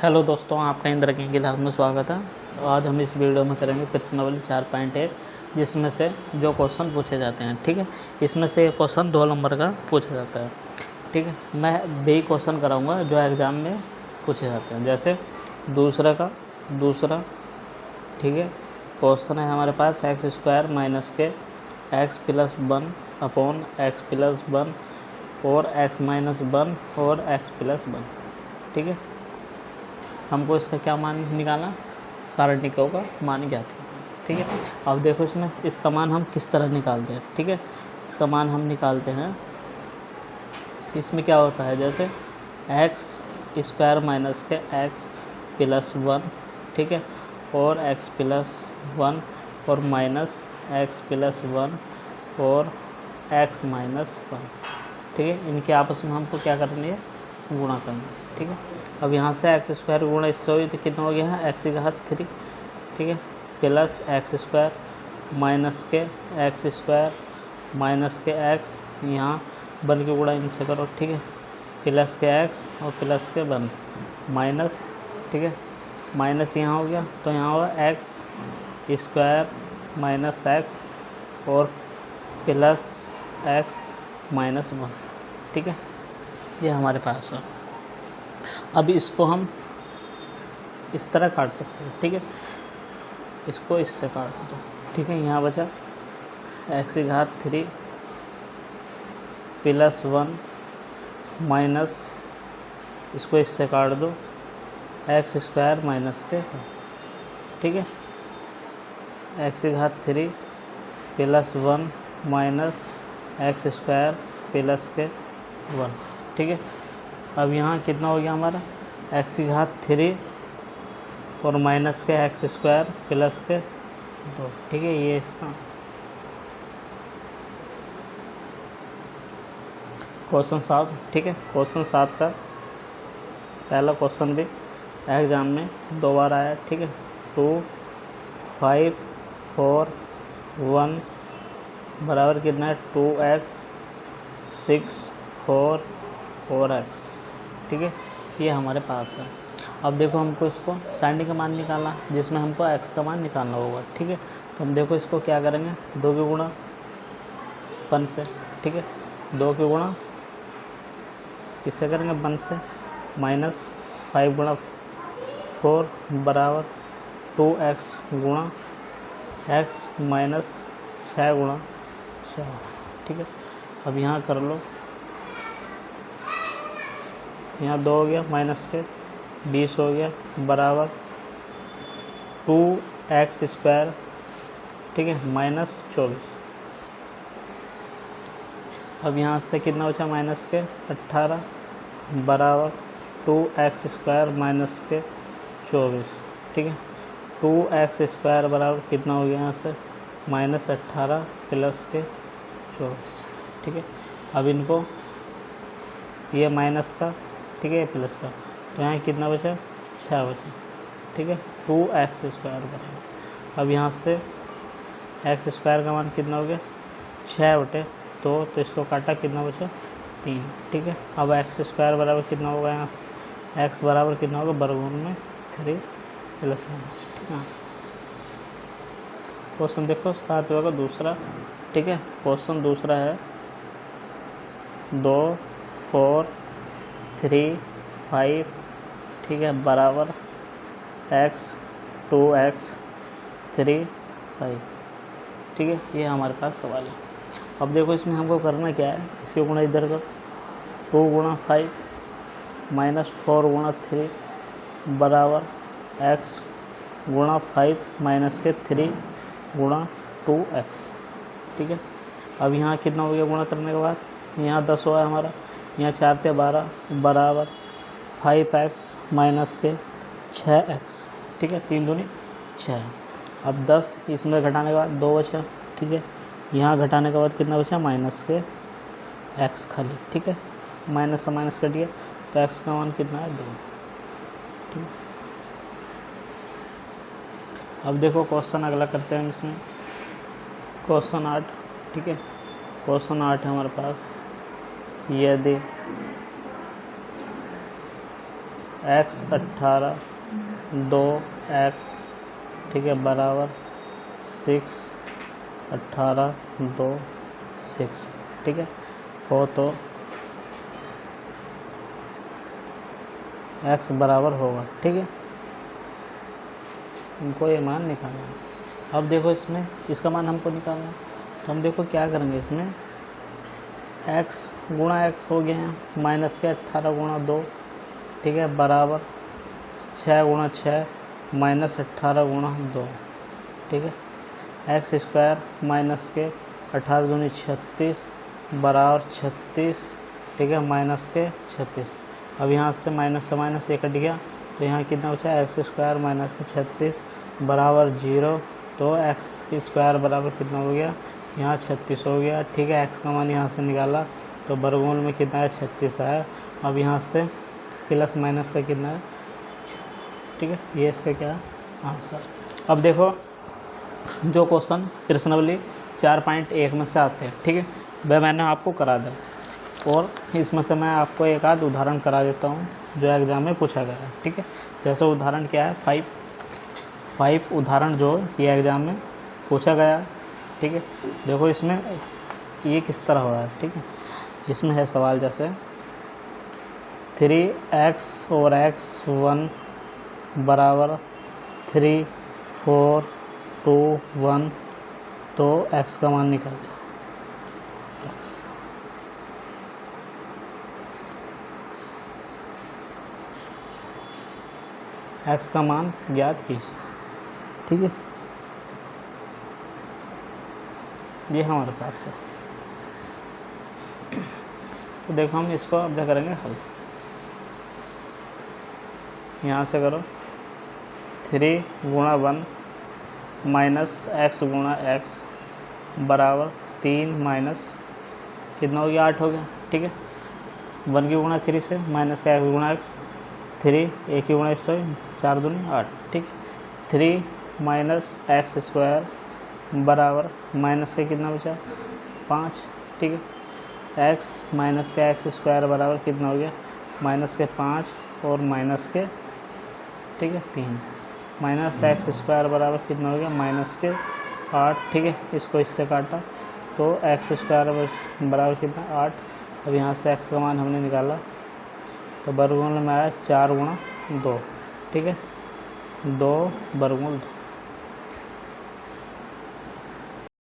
Hello दोस्तों, आपका इंद्र की क्लास में स्वागत है। तो आज हम इस वीडियो में करेंगे प्रश्नावली 4.1, जिसमें से जो क्वेश्चन पूछे जाते हैं। ठीक है, इसमें से एक क्वेश्चन 2 नंबर का पूछा जाता है। ठीक है, मैं वही क्वेश्चन कराऊंगा जो एग्ज़ाम में पूछे जाते हैं। जैसे दूसरा ठीक है, क्वेश्चन है हमारे पास x² माइनस के x+1 अपॉन x+1 और x-1 और x+1। ठीक है, हमको इसका क्या मान निकालना, सारणिकों का मान ज्ञात करना। ठीक है, अब देखो इसमें इसका मान हम किस तरह निकालते हैं। ठीक है, इसका मान हम निकालते हैं, इसमें क्या होता है, जैसे x² माइनस के x+1, ठीक है, और x+1 और माइनस x+1 और x-1। ठीक है, इनके आपस में हमको क्या करनी है, गुणा करना है। ठीक है, अब यहाँ से x² गुणा इससे हुई तो कितना हो गया है, x3। ठीक है, प्लस x² माइनस के x² माइनस के x, यहाँ 1 के गुणा इनसे करो। ठीक है, प्लस के x और प्लस के 1 माइनस, ठीक है, माइनस यहाँ हो गया तो यहाँ होगा x² माइनस x और प्लस x-1। ठीक है, ये हमारे पास है। अब इसको हम इस तरह काट सकते हैं। ठीक है, इसको इससे काट दो। ठीक है, यहाँ बचा x3 + 1 माइनस, इसको इससे काट दो x² माइनस के। ठीक है, x3 + 1 माइनस x² प्लस के 1। ठीक है, अब यहाँ कितना हो गया हमारा, x3 और माइनस के x² प्लस के 2। ठीक है, ये इसका आंसर। क्वेश्चन 7। ठीक है, क्वेश्चन 7 का पहला क्वेश्चन भी एग्जाम में 2 बार आया। ठीक है, 2 5 4 1 बराबर कितना है, 2x 6 4 4x। ठीक है, ये हमारे पास है। अब देखो हमको इसको सारणी का मान निकालना, जिसमें हमको x का मान निकालना होगा। ठीक है, तो हम देखो इसको क्या करेंगे, 2 के गुणा 1 से। ठीक है, 2 के गुणा किससे करेंगे, 1 से, माइनस 5 गुणा 4 बराबर 2x गुणा x माइनस 6 गुणा 4। ठीक है, अब यहाँ कर लो, यहाँ 2 हो गया माइनस के 20 हो गया बराबर 2x²। ठीक है, माइनस 24। अब यहाँ से कितना बचा, माइनस के 18 बराबर 2x² माइनस के 24। ठीक है, 2x² बराबर कितना हो गया, यहाँ से -18 प्लस के 24। ठीक है, अब इनको ये माइनस का, ठीक है, प्लस का, तो यहाँ कितना बचा, 6 बचा। ठीक है, 2x² बराबर, अब यहाँ से x² का मान कितना हो गया, 6/2, तो इसको काटा कितना बचा, 3। ठीक है, अब x² बराबर कितना होगा, यहाँ से x बराबर कितना होगा, वर्गमूल में 3 प्लस 1। ठीक है, क्वेश्चन देखो 7वां का दूसरा। ठीक है, क्वेश्चन दूसरा है 2 4 3 5, ठीक है, बराबर x 2x 3 5। ठीक है, ये हमारे पास सवाल है। अब देखो इसमें हमको करना क्या है, इसके गुणा इधर कर, 2 गुणा 5 माइनस 4 गुणा 3 बराबर x गुणा 5 माइनस के 3 गुणा 2x। ठीक है, अब यहाँ कितना हो गया गुणा करने के बाद, यहाँ 10 हुआ है हमारा, यहाँ 4 थे 12 बराबर 5x माइनस के 6x। ठीक है, 3 दूनी 6। अब 10 इसमें घटाने के बाद 2 बचा। ठीक है, यहाँ घटाने के बाद कितना बचा, माइनस के x खाली। ठीक है, माइनस से माइनस कट गया तो x का मान कितना है, 2। ठीक है, अब देखो क्वेश्चन अगला करते हैं इसमें, क्वेश्चन 8। ठीक है, क्वेश्चन 8 है हमारे पास, यदि एक्स 18 2x, ठीक है, बराबर 6 18 2 6, ठीक है। हो तो x बराबर होगा, ठीक है। इनको ये मान निकालना है। अब देखो इसमें इसका मान हमको निकालना है, तो हम देखो क्या करेंगे, इसमें x गुणा x हो गया है माइनस के 18 गुणा 2, ठीक है, बराबर 6 गुणा 6 माइनस 18 गुणा 2, ठीक है। एक्स स्क्वायर माइनस के 18 दूनी 36 बराबर 36, ठीक है, माइनस के 36। अब यहाँ से माइनस ये कट गया, तो यहाँ कितना बचा, एक्स स्क्वायर माइनस के 36 बराबर 0। तो एक्स स्क्वायर बराबर कितना हो गया, यहाँ 36 हो गया, ठीक है। एक्स का मान यहाँ से निकाला तो वर्गमूल में कितना है, 36 आया। अब यहाँ से प्लस माइनस का कितना है, ठीक है, ये इसका क्या है आंसर। अब देखो जो क्वेश्चन प्रश्नावली 4.1 में से आते हैं, ठीक है, वह मैंने आपको करा दिया, और इसमें से मैं आपको एक आध उदाहरण करा देता हूँ जो एग्ज़ाम में पूछा गया है, ठीक है। जैसे उदाहरण क्या है, 5 उदाहरण जो ये एग्ज़ाम में पूछा गया, ठीक है। देखो इसमें ये किस तरह हुआ है, ठीक है। इसमें है सवाल जैसे 3x और x1 बराबर 3 4 2 1, तो x का मान निकाल दो। x का मान ज्ञात कीजिए, ठीक है। ये हमारे पास है, तो देखो हम इसको अब क्या करेंगे हल। यहाँ से करो 3 गुणा 1 माइनस x गुणा x बराबर 3 माइनस कितना हो गया, 8 हो गया, ठीक है। 1 की गुणा 3 से माइनस का x गुणा x, 3 1 की गुणा इससे 4 दूनी 8, ठीक। 3 माइनस एक्स स्क्वायर बराबर माइनस के कितना बचा, 5, ठीक है। x माइनस के एक्स स्क्वायर बराबर कितना हो गया, माइनस के 5 और माइनस के, ठीक है, 3। माइनस एक्स स्क्वायर बराबर कितना हो गया, माइनस के 8, ठीक है। इसको इससे काटा तो एक्स स्क्वायर बराबर कितना, 8। अब यहाँ से x का मान हमने निकाला तो वर्गमूल में आया 4 गुणा 2, ठीक है, 2 वर्गमूल 2।